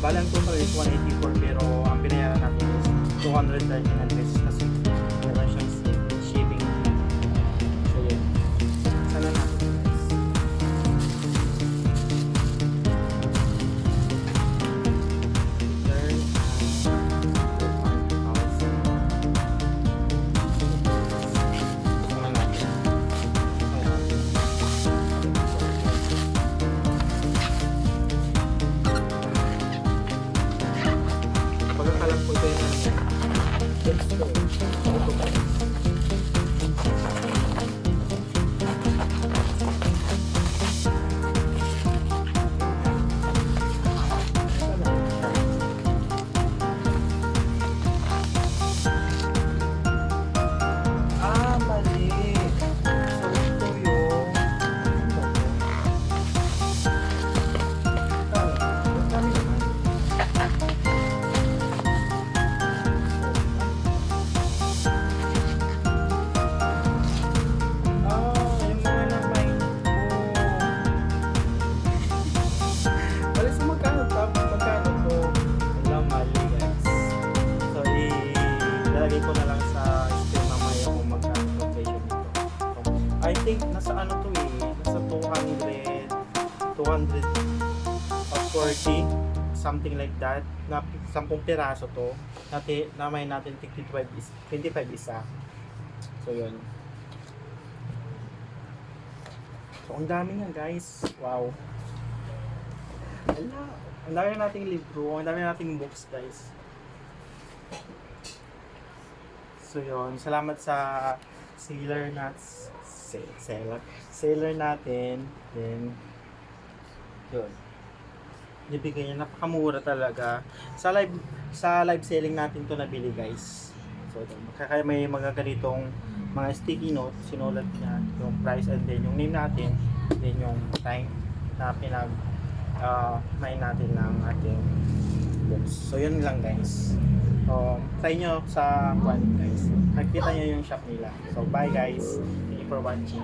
Balang total is 184 pero ang binayaran natin is 239 pesos kasi meron siyang shipping. So yun. Sana natin guys. Return pagkakalang po ito yung mali. So ito yung dami naman. Yung mga namay ko. Bali sa magkano tapos magkano to? Alam, mali guys. So, ilalagay ko na lang sa screen mamaya kung magkano yung presyo nito. So, I think nasa ano to nasa 240 something like that. Na 10 piraso to. Namay natin 25 isa. So, yun. So, ang dami nga guys. Wow. Ala, ang dami nating libro, ang dami nating books guys. So yun, salamat sa seller natin. Then yun. Nibigay niya, napakamura talaga. Sa live selling natin to nabili guys. So kaya may mga ganitong mga sticky note, sinulat niya yung price and then yung name natin, then yung time na may natin ng ating books. So yun lang guys. So try nyo sa one guys. Nakikita nyo yung shop nila. So bye guys. Thank you for watching.